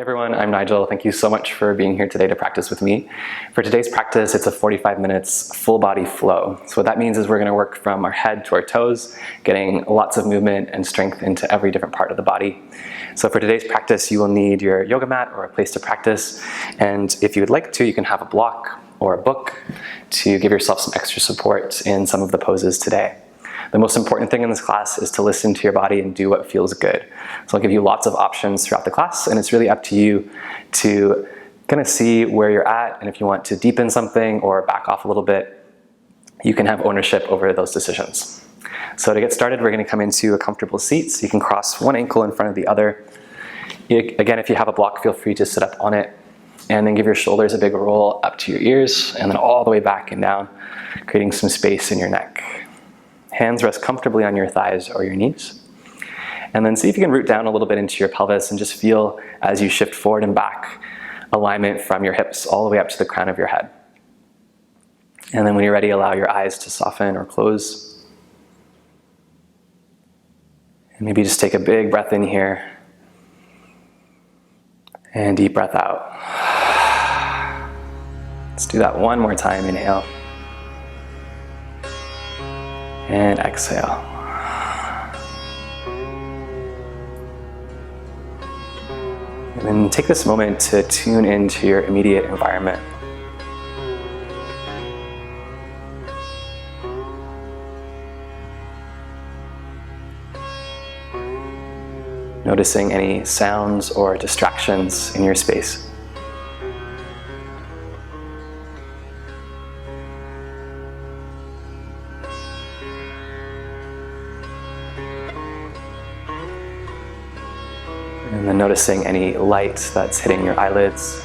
everyone, I'm Nigel. Thank you so much for being here today to practice with me. For today's practice, it's a 45 minutes full body flow. So what that means is we're going to work from our head to our toes, getting lots of movement and strength into every different part of the body. So for today's practice, you will need your yoga mat or a place to practice. And if you would like to, you can have a block or a book to give yourself some extra support in some of the poses today. The most important thing in this class is to listen to your body and do what feels good. So I'll give you lots of options throughout the class, and it's really up to you to kind of see where you're at, and if you want to deepen something or back off a little bit, you can have ownership over those decisions. So to get started, we're going to come into a comfortable seat, so you can cross one ankle in front of the other. Again, if you have a block, feel free to sit up on it, and then give your shoulders a big roll up to your ears, and then all the way back and down, creating some space in your neck. Hands rest comfortably on your thighs or your knees. And then see if you can root down a little bit into your pelvis and just feel as you shift forward and back, alignment from your hips all the way up to the crown of your head. And then when you're ready, allow your eyes to soften or close. And maybe just take a big breath in here. And deep breath out. Let's do that one more time. Inhale. And exhale. And then take this moment to tune into your immediate environment. Noticing any sounds or distractions in your space. And then noticing any light that's hitting your eyelids.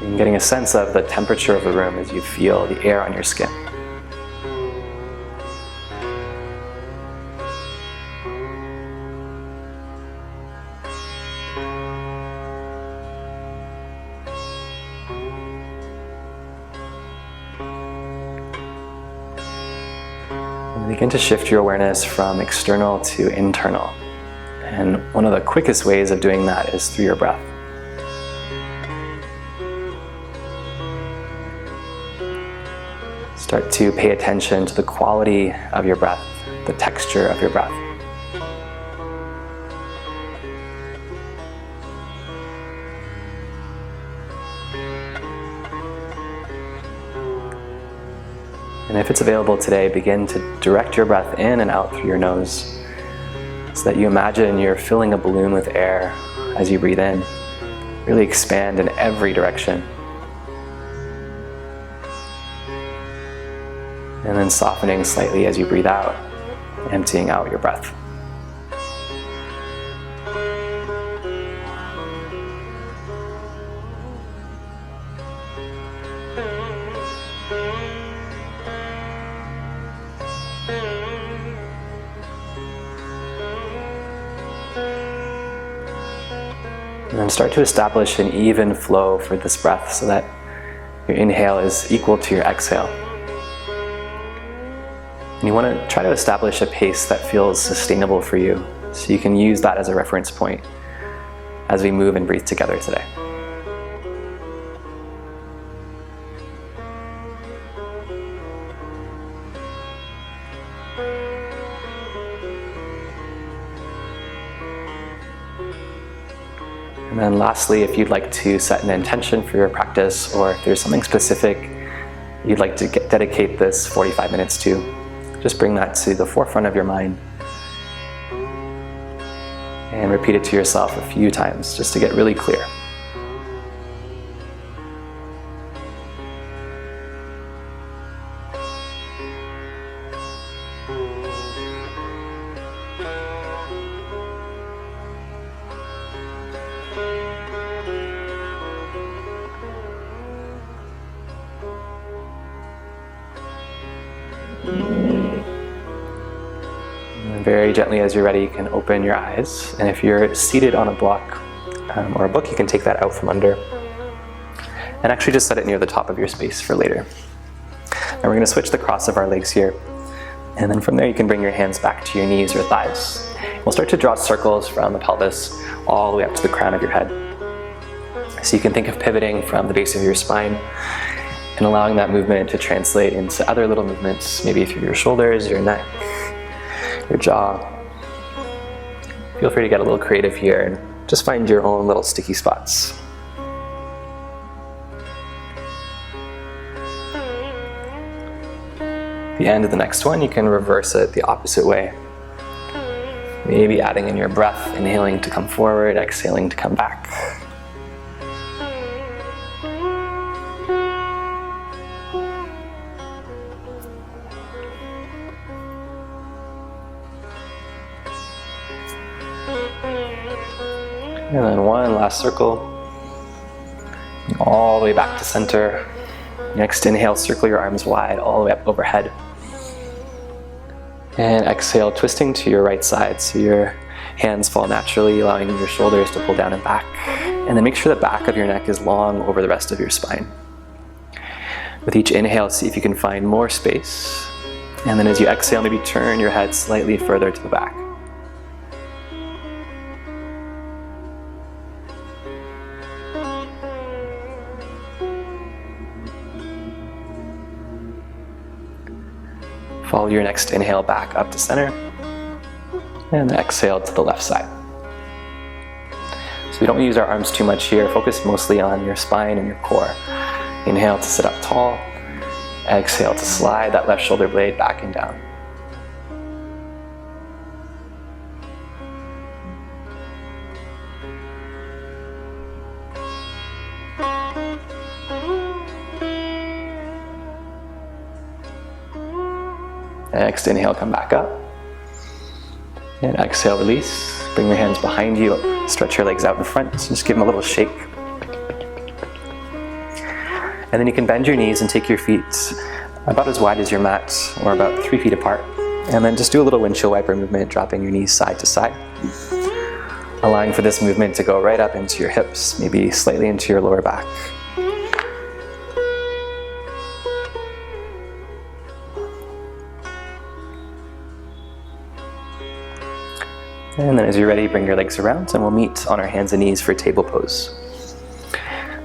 And getting a sense of the temperature of the room as you feel the air on your skin. Begin to shift your awareness from external to internal. And one of the quickest ways of doing that is through your breath. Start to pay attention to the quality of your breath, the texture of your breath. And if it's available today, begin to direct your breath in and out through your nose so that you imagine you're filling a balloon with air as you breathe in. Really expand in every direction. And then softening slightly as you breathe out, emptying out your breath. And then start to establish an even flow for this breath so that your inhale is equal to your exhale. And you want to try to establish a pace that feels sustainable for you, so you can use that as a reference point as we move and breathe together today. And then lastly, if you'd like to set an intention for your practice, or if there's something specific you'd like to dedicate this 45 minutes to, just bring that to the forefront of your mind and repeat it to yourself a few times just to get really clear. And very gently, as you're ready, you can open your eyes. And if you're seated on a block or a book, you can take that out from under. And actually just set it near the top of your space for later. And we're going to switch the cross of our legs here. And then from there you can bring your hands back to your knees or thighs. We'll start to draw circles from the pelvis all the way up to the crown of your head. So you can think of pivoting from the base of your spine and allowing that movement to translate into other little movements, maybe through your shoulders, your neck, your jaw. Feel free to get a little creative here and just find your own little sticky spots. At the end of the next one, you can reverse it the opposite way. Maybe adding in your breath, inhaling to come forward, exhaling to come back. And then one last circle. All the way back to center. Next inhale, circle your arms wide all the way up overhead. And exhale, twisting to your right side so your hands fall naturally, allowing your shoulders to pull down and back. And then make sure the back of your neck is long over the rest of your spine. With each inhale, see if you can find more space. And then as you exhale, maybe turn your head slightly further to the back. Follow your next inhale back up to center, and exhale to the left side. So we don't use our arms too much here, focus mostly on your spine and your core. Inhale to sit up tall, exhale to slide that left shoulder blade back and down. Next inhale, come back up. And exhale, release. Bring your hands behind you, stretch your legs out in front, just give them a little shake. And then you can bend your knees and take your feet about as wide as your mat, or about 3 feet apart. And then just do a little windshield wiper movement, dropping your knees side to side. Allowing for this movement to go right up into your hips, maybe slightly into your lower back. And then as you're ready, bring your legs around and we'll meet on our hands and knees for table pose.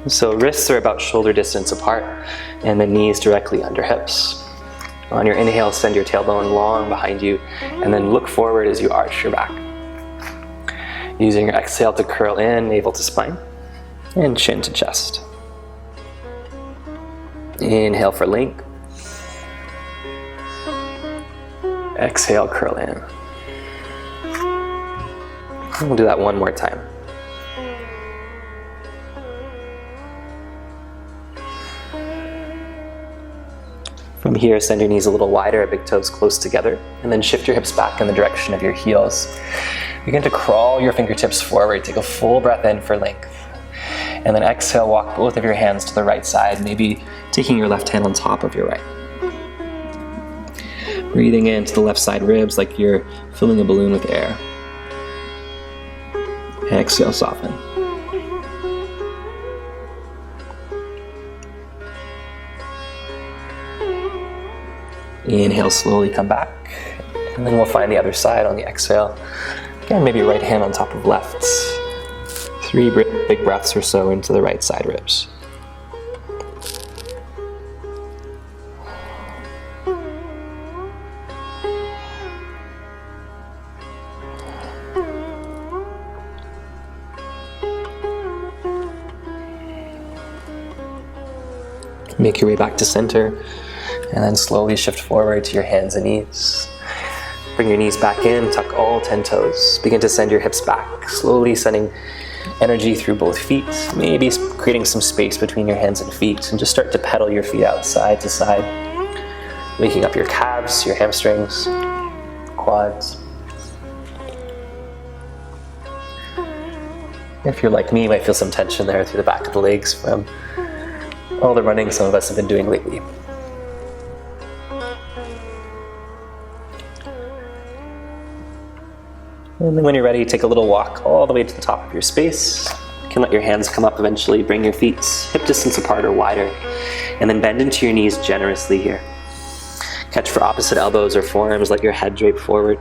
So wrists are about shoulder distance apart and the knees directly under hips. On your inhale, send your tailbone long behind you and then look forward as you arch your back. Using your exhale to curl in, navel to spine, and chin to chest. Inhale for length. Exhale, curl in. We'll do that one more time. From here, send your knees a little wider, big toes close together, and then shift your hips back in the direction of your heels. Begin to crawl your fingertips forward, take a full breath in for length. And then exhale, walk both of your hands to the right side, maybe taking your left hand on top of your right. Breathing into the left side ribs like you're filling a balloon with air. Exhale, soften. Inhale, slowly come back. And then we'll find the other side on the exhale. Again, maybe right hand on top of left. 3 big breaths or so into the right side ribs. Make your way back to center, and then slowly shift forward to your hands and knees. Bring your knees back in, tuck all 10 toes. Begin to send your hips back, slowly sending energy through both feet, maybe creating some space between your hands and feet, and just start to pedal your feet out side to side, waking up your calves, your hamstrings, quads. If you're like me, you might feel some tension there through the back of the legs from all the running some of us have been doing lately. And then when you're ready, take a little walk all the way to the top of your space. can let your hands come up eventually. Bring your feet hip distance apart or wider. And then bend into your knees generously here. Catch for opposite elbows or forearms. Let your head drape forward.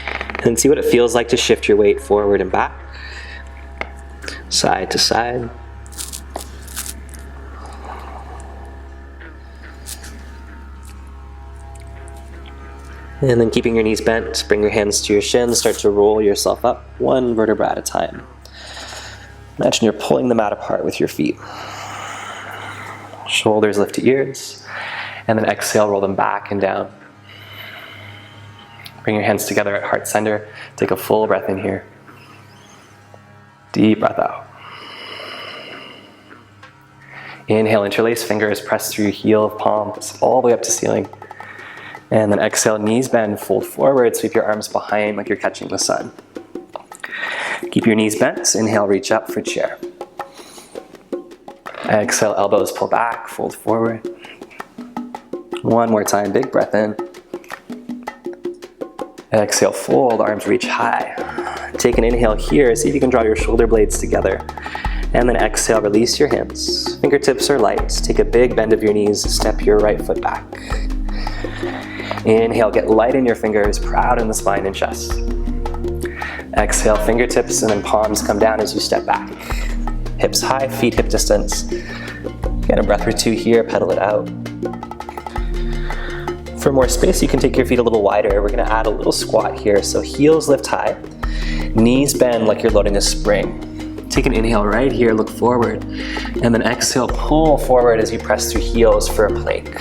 And then see what it feels like to shift your weight forward and back. Side to side. And then keeping your knees bent, bring your hands to your shins, start to roll yourself up one vertebra at a time. Imagine you're pulling the mat apart with your feet. Shoulders lift to ears, and then exhale, roll them back and down. Bring your hands together at heart center. Take a full breath in here. Deep breath out. Inhale, interlace fingers, press through heel, palms all the way up to ceiling. And then exhale, knees bend, fold forward, sweep your arms behind like you're catching the sun. Keep your knees bent, inhale, reach up for chair. Exhale, elbows pull back, fold forward. One more time, big breath in. Exhale, fold, arms reach high. Take an inhale here, see if you can draw your shoulder blades together. And then exhale, release your hands. Fingertips are light. Take a big bend of your knees, step your right foot back. Inhale, get light in your fingers, proud in the spine and chest. Exhale, fingertips and then palms come down as you step back. Hips high, feet hip distance. Get a breath or two here, pedal it out. For more space, you can take your feet a little wider. We're gonna add a little squat here. So heels lift high, knees bend like you're loading a spring. Take an inhale right here, look forward, and then exhale, pull forward as you press through heels for a plank.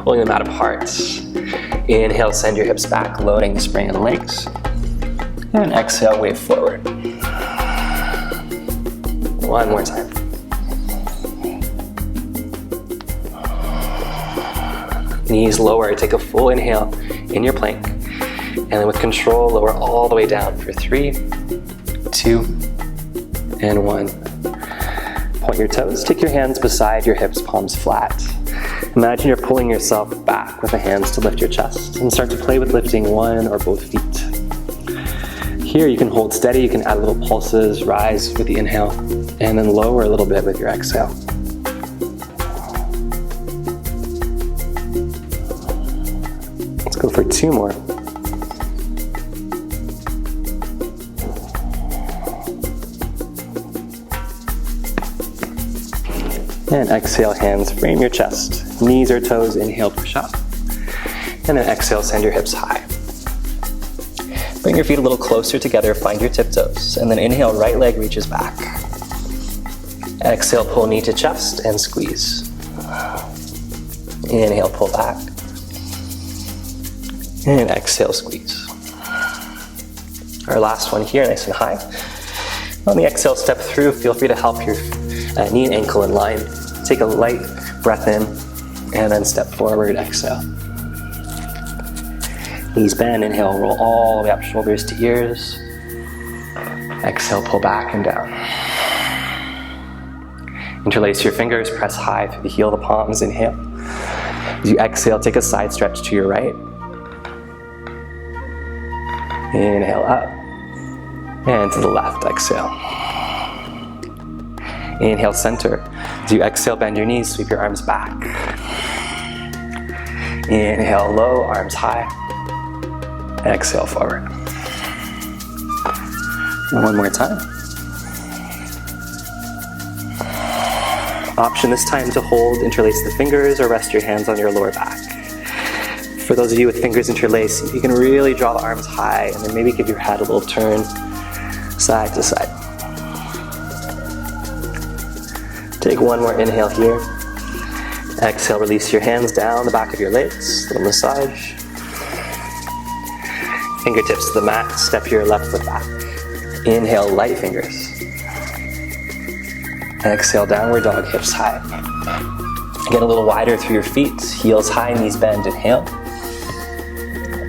Pulling them out apart. Inhale, send your hips back, loading the spring in the legs. And exhale, wave forward. One more time. Knees lower, take a full inhale in your plank. And then with control, lower all the way down for 3, 2, and 1. Point your toes, take your hands beside your hips, palms flat. Imagine you're pulling yourself back with the hands to lift your chest and start to play with lifting one or both feet. Here you can hold steady, you can add little pulses, rise with the inhale, and then lower a little bit with your exhale. Let's go for 2 more. And exhale, hands frame your chest. Knees or toes, inhale, push up. And then exhale, send your hips high. Bring your feet a little closer together, find your tiptoes. And then inhale, right leg reaches back. Exhale, pull knee to chest and squeeze. Inhale, pull back. And exhale, squeeze. Our last one here, nice and high. On the exhale, step through. Feel free to help your knee and ankle in line. Take a light breath in, and then step forward, exhale. Knees bend, inhale, roll all the way up, shoulders to ears. Exhale, pull back and down. Interlace your fingers, press high through the heel of the palms, inhale. As you exhale, take a side stretch to your right. Inhale up, and to the left, exhale. Inhale, center. As you exhale, bend your knees, sweep your arms back. Inhale, low, arms high. Exhale, forward. One more time. Option this time to hold, interlace the fingers, or rest your hands on your lower back. For those of you with fingers interlaced, you can really draw the arms high and then maybe give your head a little turn side to side. Take one more inhale here. Exhale, release your hands down the back of your legs, little massage. Fingertips to the mat, step your left foot back. Inhale, light fingers. Exhale, downward dog, hips high. Get a little wider through your feet, heels high, knees bend, inhale.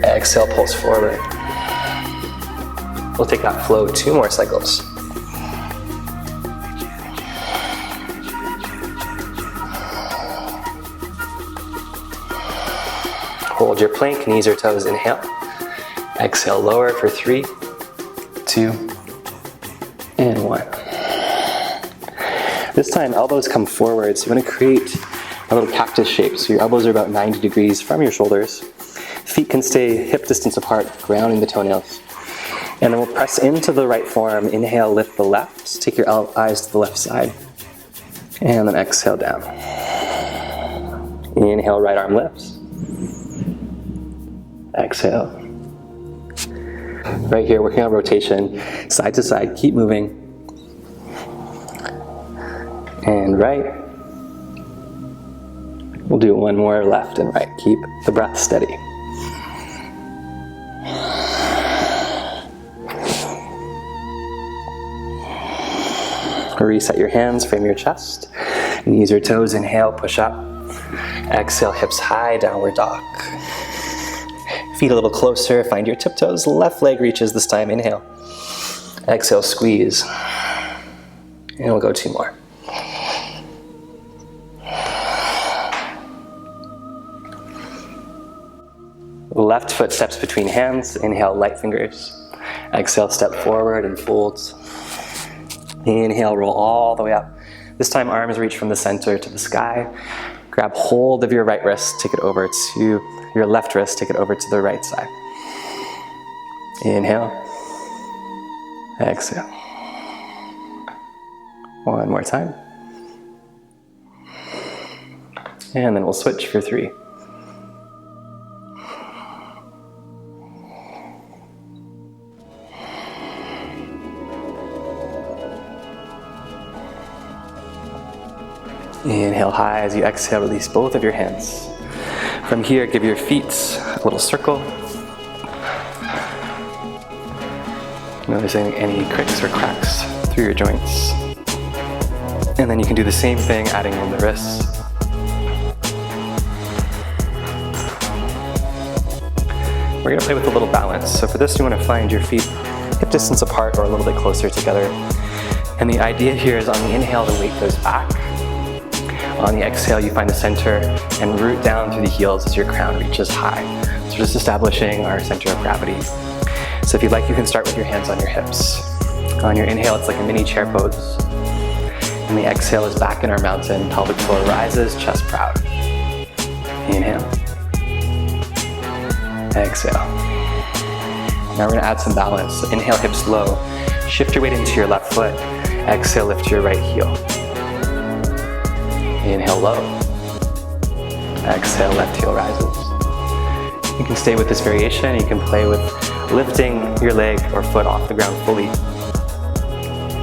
Exhale, pulse forward. We'll take that flow 2 more cycles. Hold your plank, knees or toes, inhale. Exhale, lower for 3, 2, and 1. This time, elbows come forward, so you want to create a little cactus shape. So your elbows are about 90 degrees from your shoulders. Feet can stay hip distance apart, grounding the toenails. And then we'll press into the right forearm. Inhale, lift the left. Take your eyes to the left side. And then exhale down. Inhale, right arm lifts. Exhale. Right here, working on rotation, side to side, keep moving. And right. We'll do one more left and right. Keep the breath steady. Reset your hands, frame your chest. Knees or toes, inhale, push up. Exhale, hips high, downward dog. Feet a little closer, find your tiptoes. Left leg reaches this time, inhale. Exhale, squeeze. And we'll go 2 more. Left foot steps between hands. Inhale, light fingers. Exhale, step forward and folds. Inhale, roll all the way up. This time, arms reach from the center to the sky. Grab hold of your right wrist, take it over to your left wrist, take it over to the right side. Inhale. Exhale. One more time. And then we'll switch for 3. Inhale high. As you exhale, release both of your hands. From here, give your feet a little circle. Noticing any cricks or cracks through your joints. And then you can do the same thing, adding in the wrists. We're going to play with a little balance. So for this, you want to find your feet hip distance apart or a little bit closer together. And the idea here is on the inhale, the weight goes back. On the exhale, you find the center and root down through the heels as your crown reaches high. So just establishing our center of gravity. So if you'd like, you can start with your hands on your hips. On your inhale, it's like a mini chair pose. And the exhale is back in our mountain. Pelvic floor rises, chest proud. Inhale. Exhale. Now we're going to add some balance. So inhale, hips low. Shift your weight into your left foot. Exhale, lift your right heel. Inhale low. Exhale, left heel rises. You can stay with this variation. You can play with lifting your leg or foot off the ground fully.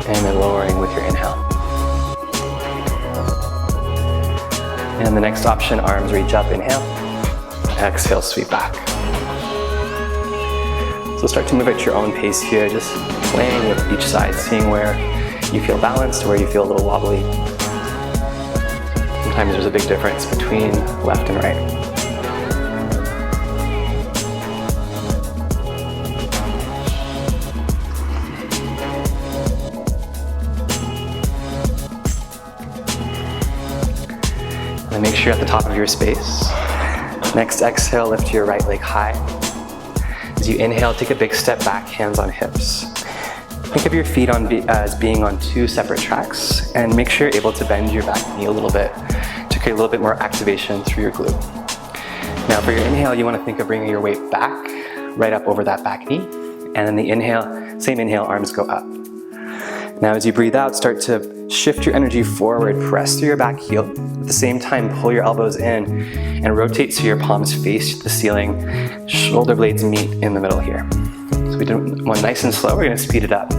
And then lowering with your inhale. And the next option, arms reach up, inhale. Exhale, sweep back. So start to move at your own pace here, just playing with each side, seeing where you feel balanced, where you feel a little wobbly. Sometimes there's a big difference between left and right. And make sure you're at the top of your space. Next exhale, lift your right leg high. As you inhale, take a big step back, hands on hips. Think of your feet as being on 2 separate tracks, and make sure you're able to bend your back knee a little bit to create a little bit more activation through your glute. Now for your inhale, you want to think of bringing your weight back, right up over that back knee, and then the inhale, same inhale, arms go up. Now as you breathe out, start to shift your energy forward, press through your back heel. At the same time, pull your elbows in and rotate so your palms face the ceiling, shoulder blades meet in the middle here. So we do one nice and slow, we're going to speed it up.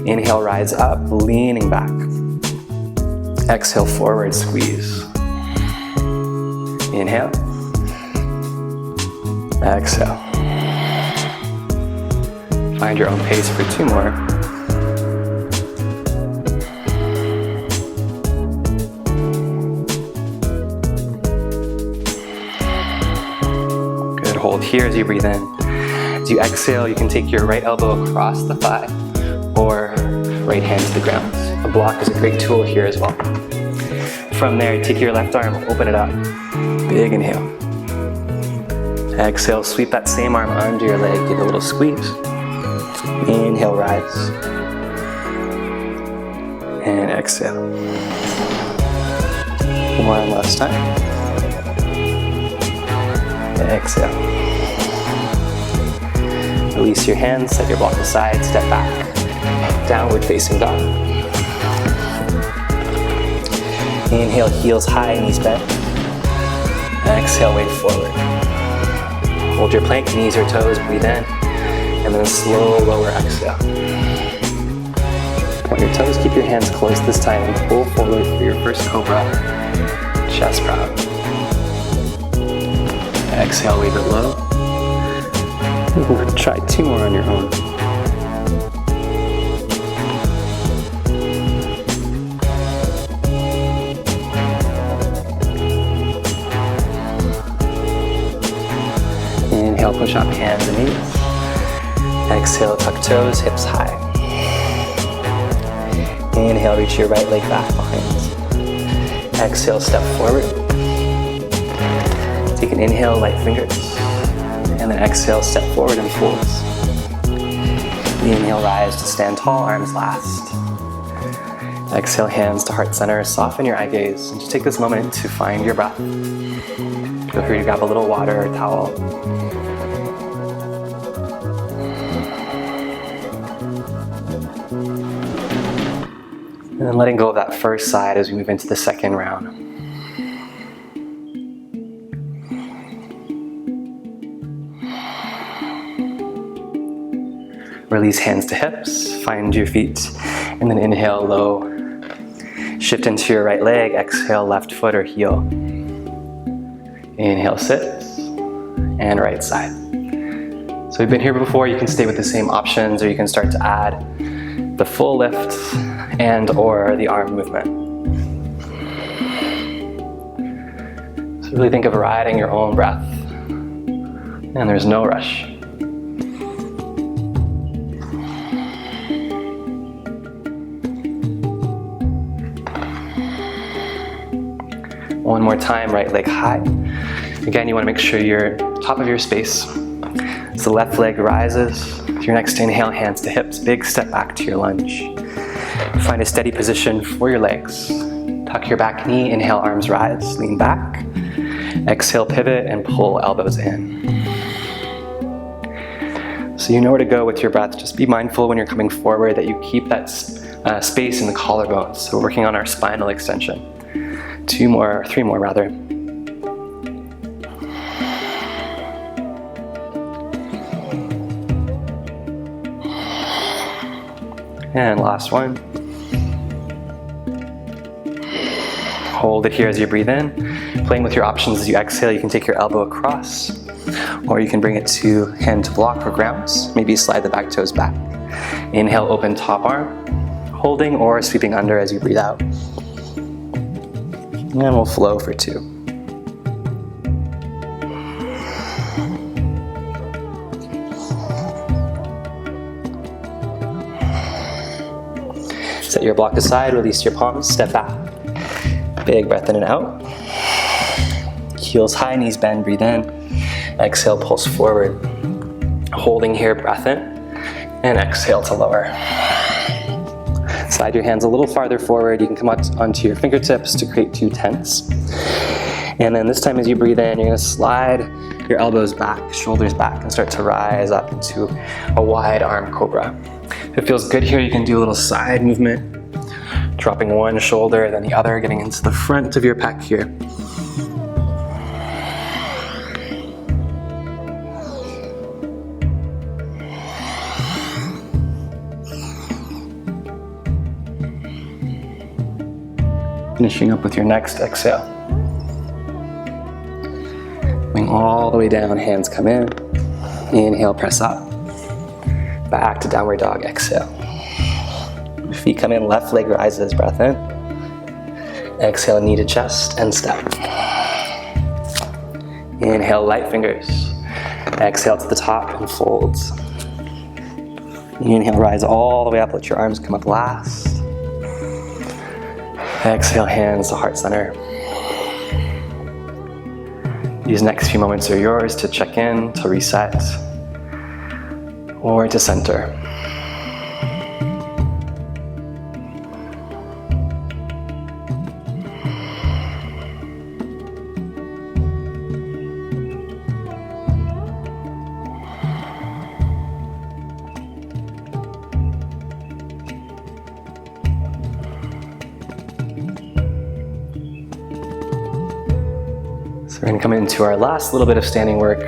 Inhale, rise up, leaning back. Exhale, forward, squeeze. Inhale. Exhale. Find your own pace for 2 more. Good, hold here as you breathe in. As you exhale, you can take your right elbow across the thigh or right hand to the ground. A block is a great tool here as well. From there, take your left arm, open it up. Big inhale. Exhale, sweep that same arm under your leg, give it a little squeeze. Inhale, rise. And exhale. One last time. Exhale. Release your hands, set your block aside, step back. Downward facing dog. Inhale, heels high, knees bent. Exhale, wave forward. Hold your plank, knees or toes, breathe in. And then slow lower exhale. Point your toes, keep your hands closed this time, and pull forward for your first cobra. Chest proud. Exhale, wave it low. We'll try 2 more on your own. Inhale, push up hands and knees. Exhale, tuck toes, hips high. Inhale, reach your right leg back behind. Exhale, step forward. Take an inhale, light fingers. And then exhale, step forward and folds. Inhale, rise to stand tall, arms last. Exhale, hands to heart center. Soften your eye gaze and just take this moment to find your breath. Feel free to grab a little water or towel. And then letting go of that first side as we move into the second round. Release hands to hips, find your feet, and then inhale low. Shift into your right leg, exhale left foot or heel. Inhale, sit, and right side. So we've been here before, you can stay with the same options or you can start to add the full lift and or the arm movement. So really think of riding your own breath, and there's no rush. One more time, right leg high. Again, you want to make sure you're top of your space. So the left leg rises. Your next inhale, hands to hips, big step back to your lunge. Find a steady position for your legs. Tuck your back knee, inhale, arms rise, lean back. Exhale, pivot and pull elbows in. So you know where to go with your breath. Just be mindful when you're coming forward that you keep that space in the collarbones. So we're working on our spinal extension. 3 more rather. And last one. Hold it here as you breathe in. Playing with your options as you exhale, you can take your elbow across, or you can bring it to hand to block or grounds. Maybe slide the back toes back. Inhale, open top arm, holding or sweeping under as you breathe out. And we'll flow for 2. Set your block aside, release your palms, step back. Big breath in and out. Heels high, knees bend, breathe in. Exhale, pulse forward. Holding here, breath in. And exhale to lower. Slide your hands a little farther forward. You can come onto your fingertips to create 2 tents. And then this time as you breathe in, you're going to slide your elbows back, shoulders back, and start to rise up into a wide arm cobra. If it feels good here, you can do a little side movement, dropping one shoulder, then the other, getting into the front of your pec here. Finishing up with your next exhale. Going all the way down, hands come in. Inhale, press up. Back to downward dog, exhale. Feet come in, left leg rises, breath in. Exhale, knee to chest and step. Inhale, light fingers. Exhale to the top and folds. Inhale, rise all the way up, let your arms come up last. Exhale, hands to heart center. These next few moments are yours to check in, to reset, or to center. We're going to come into our last little bit of standing work,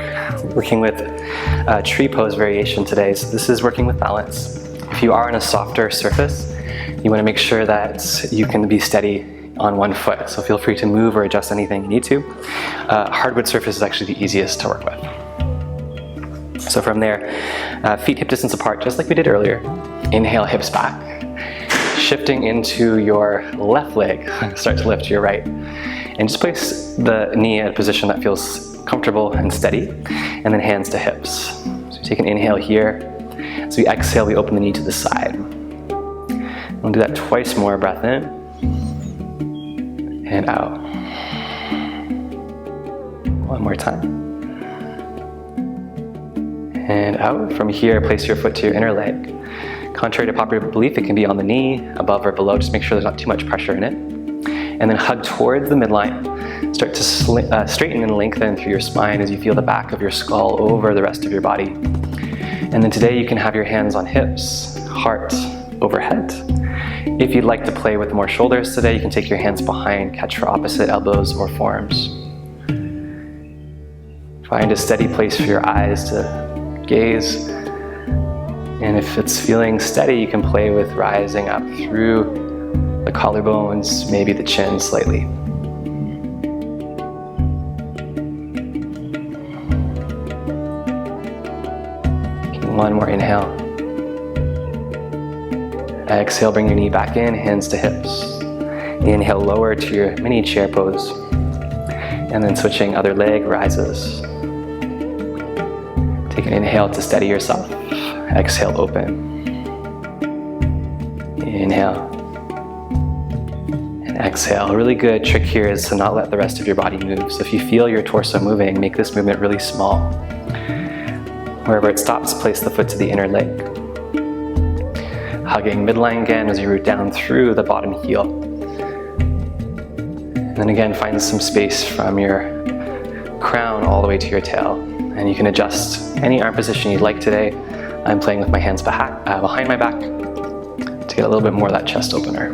working with a tree pose variation today. So this is working with balance. If you are on a softer surface, you want to make sure that you can be steady on one foot. So feel free to move or adjust anything you need to. Hardwood surface is actually the easiest to work with. So from there, feet hip distance apart, just like we did earlier. Inhale, hips back. Shifting into your left leg, start to lift your right. And just place the knee in a position that feels comfortable and steady, and then hands to hips. So take an inhale here. As we exhale, we open the knee to the side. We'll do that twice more. Breath in and out. One more time. And out. From here, place your foot to your inner leg. Contrary to popular belief, it can be on the knee, above or below. Just make sure there's not too much pressure in it. And then hug towards the midline. Start to straighten and lengthen through your spine as you feel the back of your skull over the rest of your body. And then today you can have your hands on hips, heart overhead. If you'd like to play with more shoulders today, you can take your hands behind, catch for opposite elbows or forearms. Find a steady place for your eyes to gaze. And if it's feeling steady, you can play with rising up through the collarbones, maybe the chin slightly. One more inhale. Exhale, bring your knee back in, hands to hips. Inhale, lower to your mini chair pose. And then switching other leg, rises. Take an inhale to steady yourself. Exhale, open. Inhale. And exhale. A really good trick here is to not let the rest of your body move. So if you feel your torso moving, make this movement really small. Wherever it stops, place the foot to the inner leg. Hugging midline again as you root down through the bottom heel. And then again, find some space from your crown all the way to your tail. And you can adjust any arm position you'd like today. I'm playing with my hands behind my back to get a little bit more of that chest opener.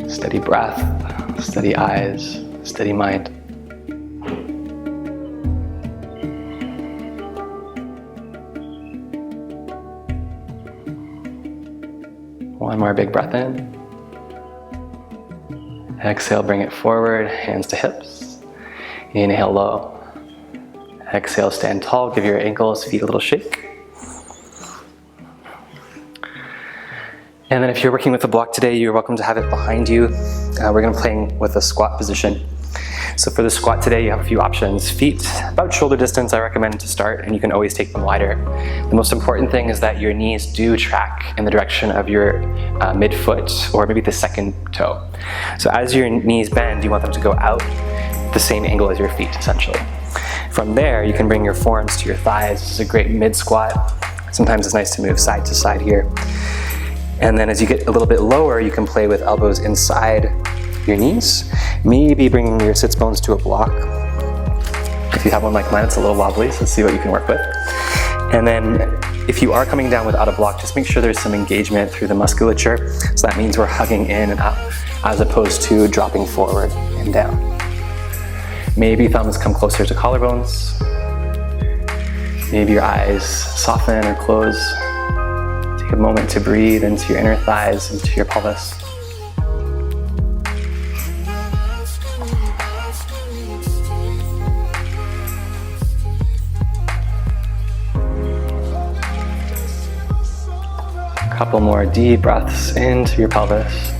Steady breath, steady eyes, steady mind. One more big breath in. Exhale, bring it forward, hands to hips. Inhale low. Exhale, stand tall, give your ankles, feet a little shake. And then if you're working with a block today, you're welcome to have it behind you. We're going to be playing with a squat position. So for the squat today, you have a few options. Feet about shoulder distance, I recommend to start, and you can always take them wider. The most important thing is that your knees do track in the direction of your midfoot, or maybe the second toe. So as your knees bend, you want them to go out the same angle as your feet, essentially. From there, you can bring your forearms to your thighs. This is a great mid squat. Sometimes it's nice to move side to side here. And then as you get a little bit lower, you can play with elbows inside your knees. Maybe bringing your sits bones to a block. If you have one like mine, it's a little wobbly, so let's see what you can work with. And then if you are coming down without a block, just make sure there's some engagement through the musculature. So that means we're hugging in and up as opposed to dropping forward and down. Maybe thumbs come closer to collarbones. Maybe your eyes soften or close. Take a moment to breathe into your inner thighs, into your pelvis. A couple more deep breaths into your pelvis.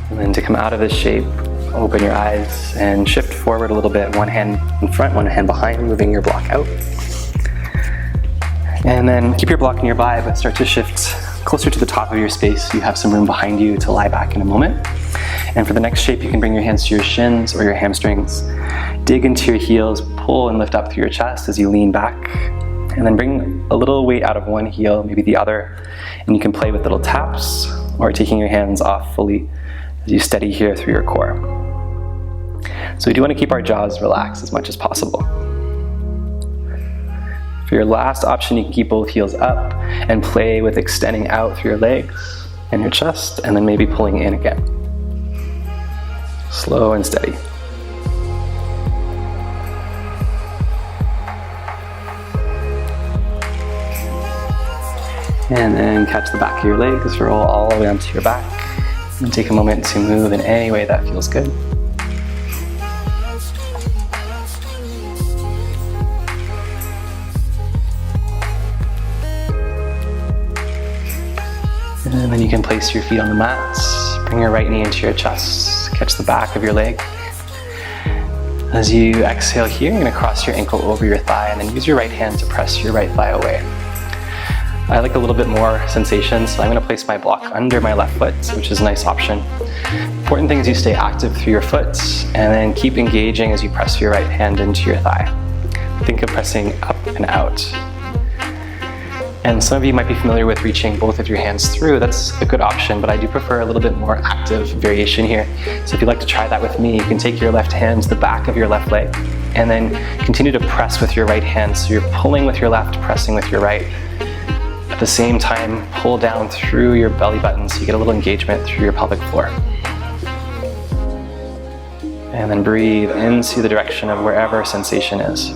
And then to come out of this shape, open your eyes and shift forward a little bit. One hand in front, one hand behind, moving your block out. And then keep your block nearby, but start to shift closer to the top of your space. You have some room behind you to lie back in a moment. And for the next shape, you can bring your hands to your shins or your hamstrings. Dig into your heels, pull and lift up through your chest as you lean back. And then bring a little weight out of one heel, maybe the other. And you can play with little taps or taking your hands off fully as you steady here through your core. So we do want to keep our jaws relaxed as much as possible. For your last option, you can keep both heels up and play with extending out through your legs and your chest, and then maybe pulling in again. Slow and steady. And then catch the back of your legs, roll all the way onto your back, and take a moment to move in any way that feels good. And then you can place your feet on the mat, bring your right knee into your chest, catch the back of your leg. As you exhale here, you're going to cross your ankle over your thigh and then use your right hand to press your right thigh away. I like a little bit more sensation, so I'm going to place my block under my left foot, which is a nice option. Important thing is you stay active through your foot and then keep engaging as you press your right hand into your thigh. Think of pressing up and out. And some of you might be familiar with reaching both of your hands through. That's a good option, but I do prefer a little bit more active variation here. So if you'd like to try that with me, you can take your left hand to the back of your left leg and then continue to press with your right hand. So you're pulling with your left, pressing with your right. At the same time, pull down through your belly button so you get a little engagement through your pelvic floor. And then breathe into the direction of wherever sensation is.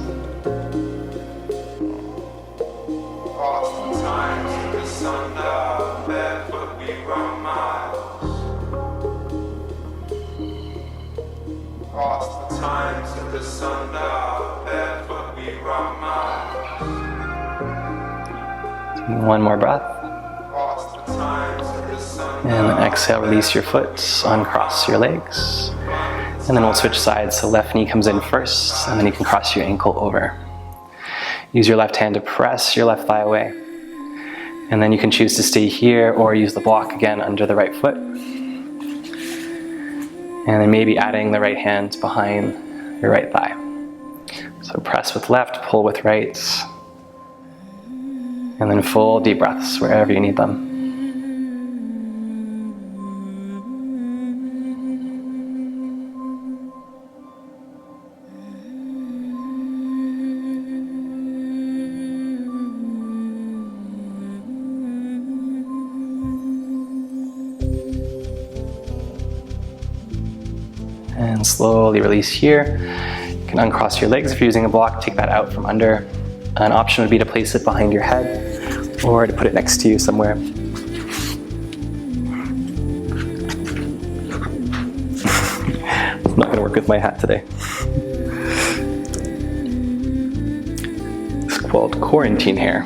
One more breath. And then exhale, release your foot, uncross your legs. And then we'll switch sides, so left knee comes in first, and then you can cross your ankle over. Use your left hand to press your left thigh away. And then you can choose to stay here or use the block again under the right foot. And then maybe adding the right hand behind your right thigh. So press with left, pull with right. And then full deep breaths wherever you need them. And slowly release here. You can uncross your legs if you're using a block, take that out from under. An option would be to place it behind your head or to put it next to you somewhere. It's not going to work with my hat today. It's called quarantine hair.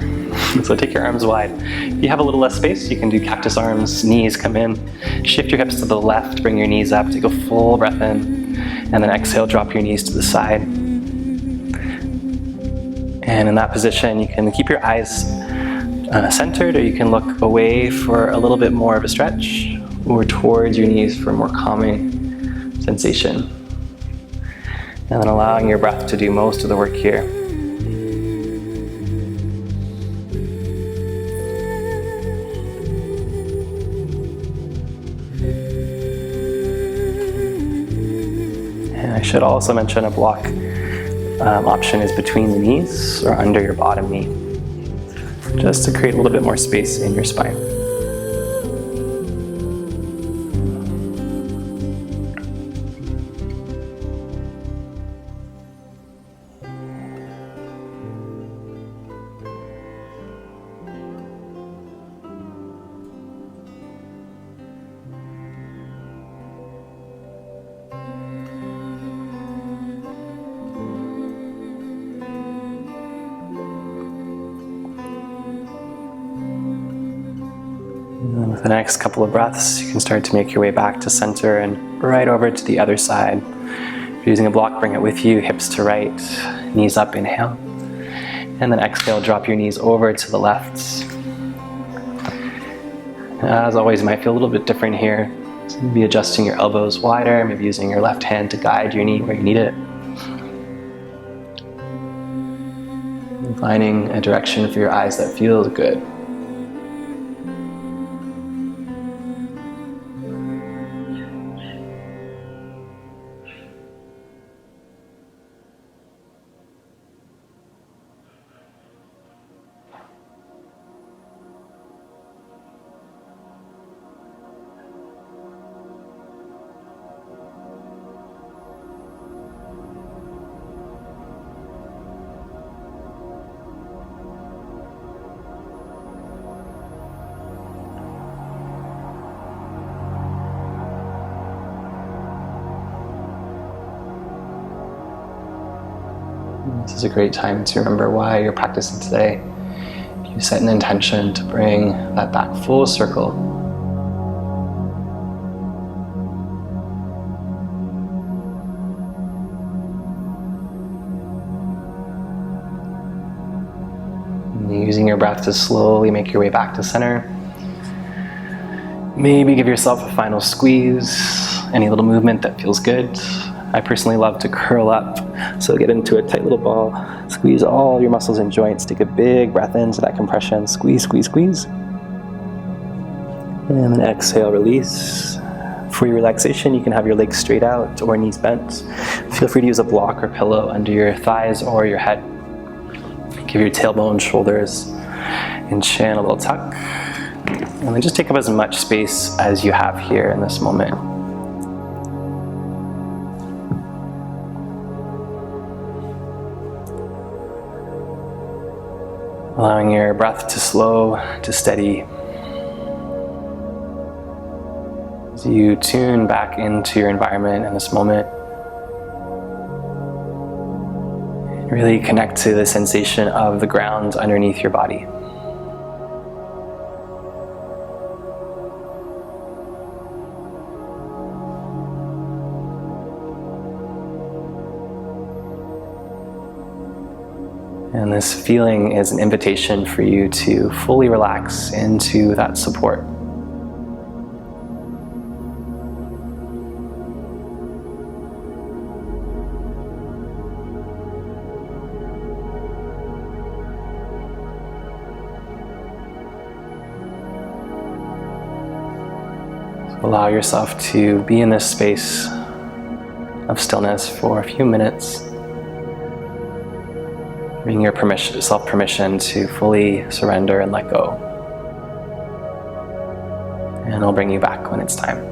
So take your arms wide. If you have a little less space, you can do cactus arms, knees come in. Shift your hips to the left, bring your knees up, take a full breath in, and then exhale, drop your knees to the side. And in that position, you can keep your eyes centered, or you can look away for a little bit more of a stretch, or towards your knees for more calming sensation. And then allowing your breath to do most of the work here. And I should also mention a block option is between the knees or under your bottom knee, just to create a little bit more space in your spine. And then with the next couple of breaths, you can start to make your way back to center and right over to the other side. If you're using a block, bring it with you, hips to right, knees up, inhale. And then exhale, drop your knees over to the left. As always, you might feel a little bit different here. So maybe adjusting your elbows wider, maybe using your left hand to guide your knee where you need it. And finding a direction for your eyes that feels good. This is a great time to remember why you're practicing today. You set an intention to bring that back full circle. And using your breath to slowly make your way back to center. Maybe give yourself a final squeeze, any little movement that feels good. I personally love to curl up, so get into a tight little ball. Squeeze all your muscles and joints. Take a big breath into that compression. Squeeze, squeeze, squeeze. And then exhale, release. For your relaxation, you can have your legs straight out or knees bent. Feel free to use a block or pillow under your thighs or your head. Give your tailbone, shoulders, and chin a little tuck. And then just take up as much space as you have here in this moment. Allowing your breath to slow to steady as you tune back into your environment in this moment. Really connect to the sensation of the ground underneath your body. And this feeling is an invitation for you to fully relax into that support. So allow yourself to be in this space of stillness for a few minutes. Bring your self-permission to fully surrender and let go. And I'll bring you back when it's time.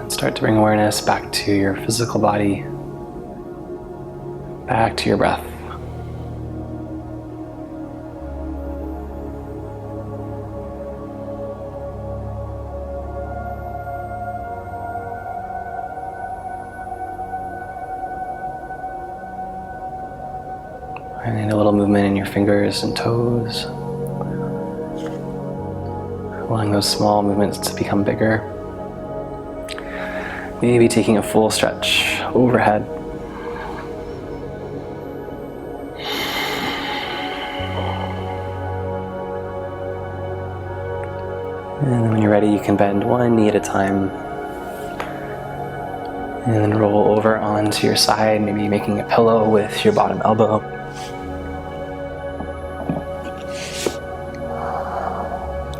And start to bring awareness back to your physical body, back to your breath. And a little movement in your fingers and toes, allowing those small movements to become bigger. Maybe taking a full stretch overhead. And then when you're ready, you can bend one knee at a time. And then roll over onto your side, maybe making a pillow with your bottom elbow.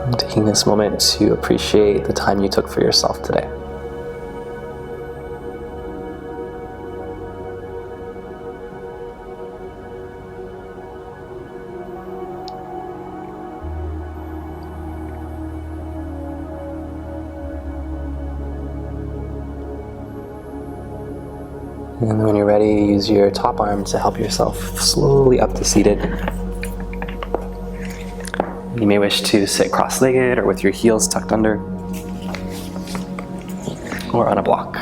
And taking this moment to appreciate the time you took for yourself today. And then when you're ready, use your top arm to help yourself slowly up to seated. You may wish to sit cross-legged or with your heels tucked under, or on a block.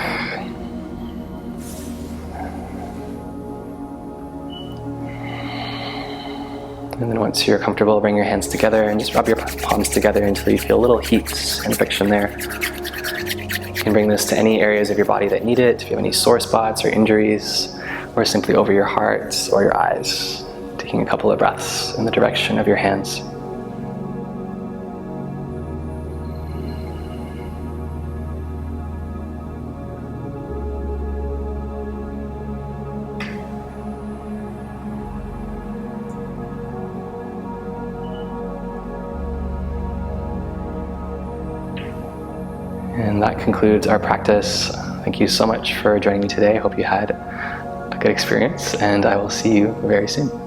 And then once you're comfortable, bring your hands together and just rub your palms together until you feel a little heat and friction there. You can bring this to any areas of your body that need it, if you have any sore spots or injuries, or simply over your heart or your eyes, taking a couple of breaths in the direction of your hands. And that concludes our practice. Thank you so much for joining me today. I hope you had a good experience, and I will see you very soon.